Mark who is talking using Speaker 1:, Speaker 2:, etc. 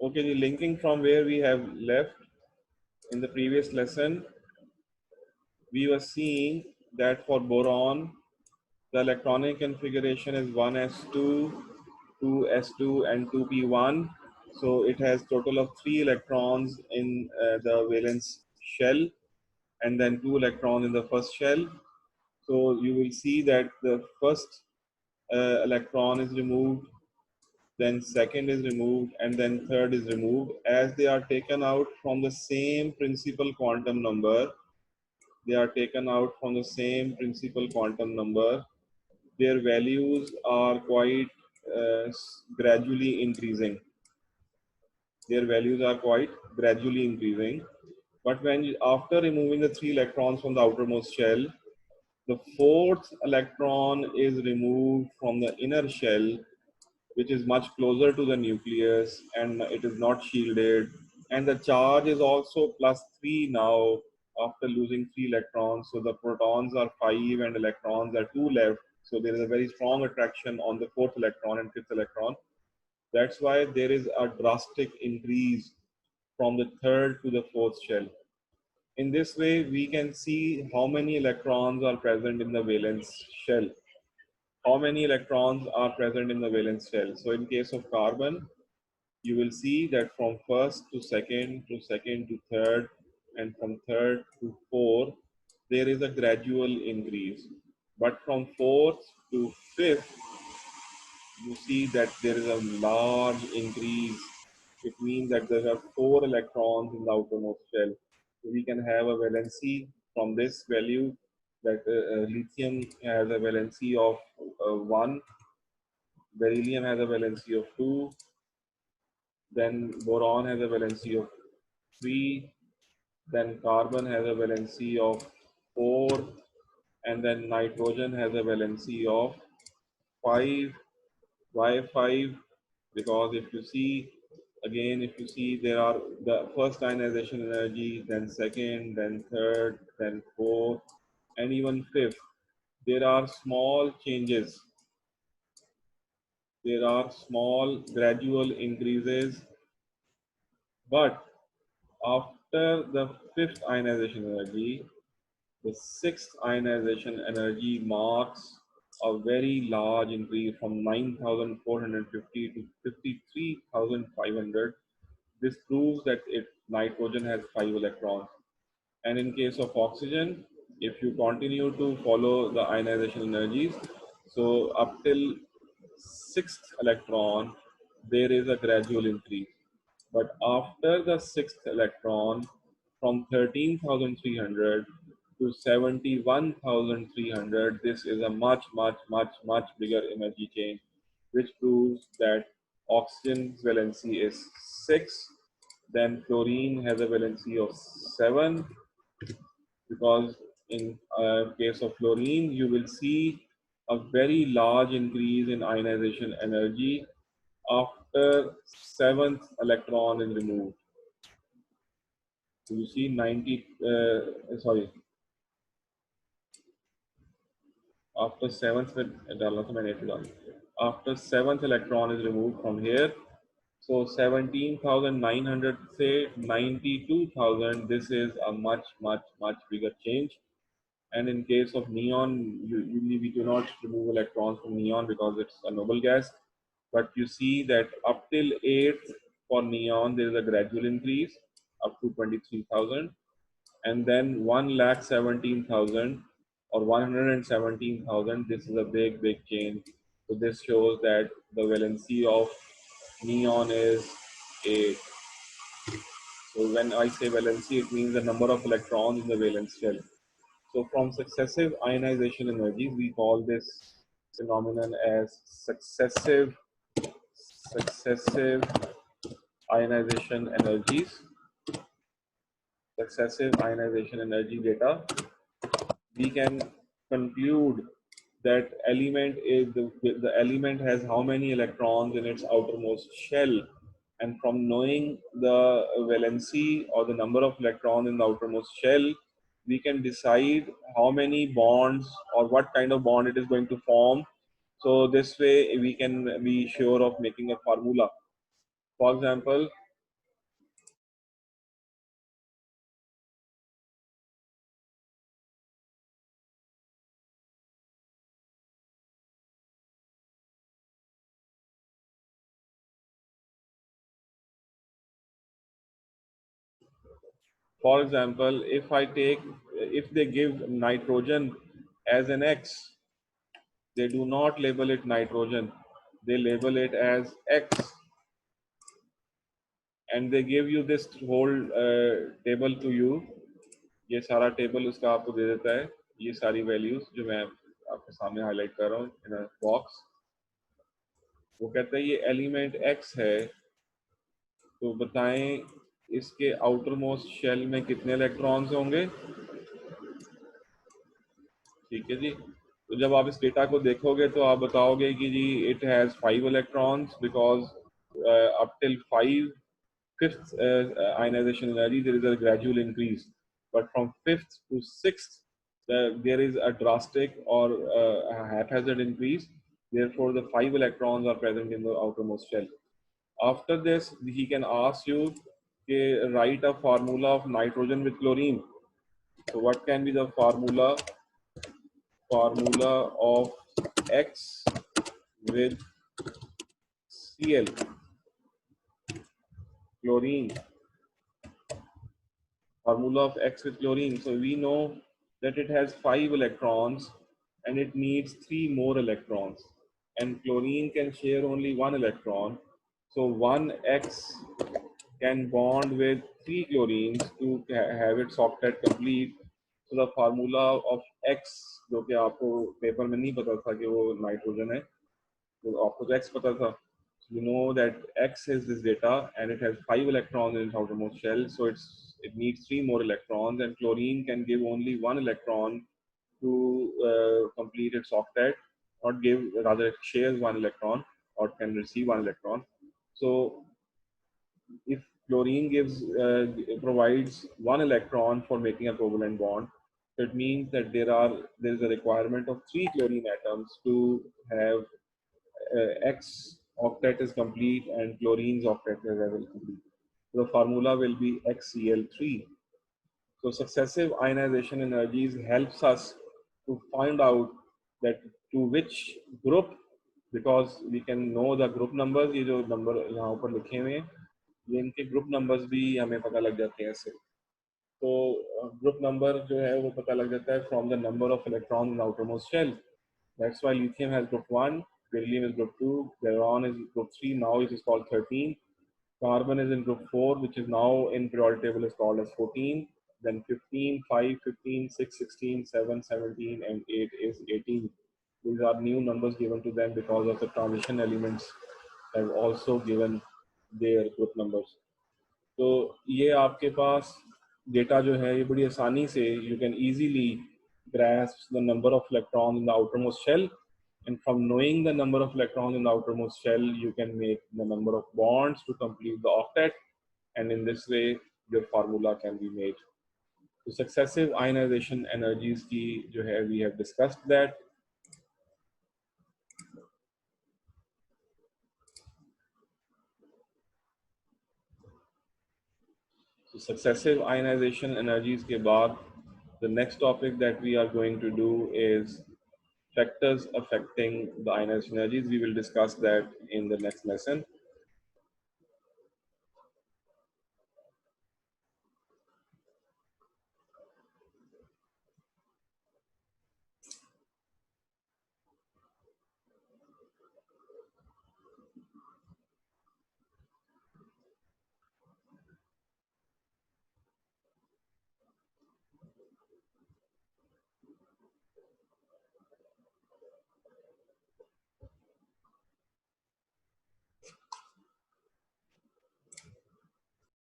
Speaker 1: Okay, the linking from where we have left in the previous lesson, we were seeing that for boron, the electronic configuration is 1s2, 2s2, and 2p1. So it has total of 3 electrons in the valence shell, and then 2 electrons in the first shell. So you will see that the first electron is removed, then second is removed, and then third is removed. As they are taken out from the same principal quantum number, they are taken out from the same principal quantum number. Their values are quite gradually increasing. Their values are quite gradually increasing. But when after removing the 3 electrons from the outermost shell, the fourth electron is removed from the inner shell, which is much closer to the nucleus, and it is not shielded. And the charge is also +3 now after losing 3 electrons. So the protons are 5 and electrons are 2 left. So there is a very strong attraction on the fourth electron and fifth electron. That's why there is a drastic increase from the third to the fourth shell. In this way, we can see how many electrons are present in the valence shell. How many electrons are present in the valence shell? So in case of carbon, you will see that from first to second to third, and from third to fourth, there is a gradual increase. But from fourth to fifth, you see that there is a large increase. It means that there are 4 electrons in the outermost shell. So we can have a valency from this value that lithium has a valency of 1, beryllium has a valency of 2, then boron has a valency of 3, then carbon has a valency of 4, and then nitrogen has a valency of 5. Why 5? Because if you see, again, if you see, there are the first ionization energy, then second, then third, then fourth, and even fifth. There are small changes. There are small gradual increases, but after the fifth ionization energy, the sixth ionization energy marks a very large increase from 9,450 to 53,500. This proves that nitrogen has 5 electrons. And in case of oxygen, if you continue to follow the ionization energies, so up till sixth electron, there is a gradual increase. But after the sixth electron, from 13,300 to 71,300, this is a much bigger energy change, which proves that oxygen's valency is 6. Then fluorine has a valency of 7, because in case of fluorine, you will see a very large increase in ionization energy after 7th electron is removed. So you see after 7th after 7th electron is removed from here, so 17,900, say 92,000, this is a much bigger change. And in case of neon, usually we do not remove electrons from neon because it's a noble gas. But you see that up till 8th for neon, there is a gradual increase up to 23,000. And then 1,17,000 or 117,000, this is a big change. So this shows that the valency of neon is 8. So when I say valency, it means the number of electrons in the valence shell. So from successive ionization energies, we call this phenomenon as successive ionization energies. Successive ionization energy data. We can conclude that the element has how many electrons in its outermost shell, and from knowing the valency or the number of electrons in the outermost shell, we can decide how many bonds or what kind of bond it is going to form. So this way we can be sure of making a formula. For example, For example, if they give nitrogen as an X, they do not label it nitrogen, they label it as X, and they give you this whole table to you. ये सारा table उसका आपको दे देता है, ये सारी values जो मैं आपके सामने हाईलाइट कर रहा हूँ इन अ बॉक्स। वो कहता है ये एलिमेंट एक्स है, तो बताएं इसके आउटर मोस्ट शेल में कितने इलेक्ट्रॉन्स होंगे। ठीक है जी। तो जब आप इस डेटा को देखोगे तो आप बताओगे कि जी it has 5 electrons because up till 5th ionization energy there is a gradual increase, but from 5th to 6th there is a drastic or a haphazard increase. Therefore the 5 electrons are present in the outermost shell. After this he can ask you to write a formula of nitrogen with chlorine. So what can be the formula of X with Cl, chlorine? Formula of X with chlorine. So we know that it has 5 electrons and it needs 3 more electrons. And chlorine can share only 1 electron. So 1X can bond with 3 chlorines to have its octet complete. So the formula of X, जो कि आपको paper में नहीं पता था कि वो nitrogen है, तो आपको तो X पता था. You know that X is this data and it has 5 electrons in its outermost shell, so it needs 3 more electrons, and chlorine can give only 1 electron to complete its octet, not give, rather it shares 1 electron or can receive 1 electron. So if chlorine provides 1 electron for making a covalent bond, so it means that there is a requirement of 3 chlorine atoms to have X octet is complete and chlorine's octet is complete. So the formula will be XCl3. So successive ionization energies helps us to find out that to which group, because we can know the group numbers. ये जो number यहाँ ऊपर लिखे हुए हैं, ये इनके group numbers भी हमें पता लग जाते हैं ऐसे. तो ग्रुप नंबर जो है वो पता लग जाता है from the number of electron in outermost shell. That's why lithium has group 1, beryllium is group 2, boron is group 3, now it is called 13. Carbon is in group 4, which is now in periodic table is called as 14. Then 15, 5, 15, 6, 16, 7, 17, and 8 is 18. These are new numbers given to them because of the transition elements have also given their group numbers. तो ये आपके पास data जो है ये बड़ी आसानी से you can easily grasp the number of electrons in the outermost shell, and from knowing the number of electrons in the outermost shell you can make the number of bonds to complete the octet, and in this way your formula can be made. So successive ionization energies की जो है we have discussed that. So successive ionization energies के बाद the next topic that we are going to do is factors affecting the ionization energies. We will discuss that in the next lesson.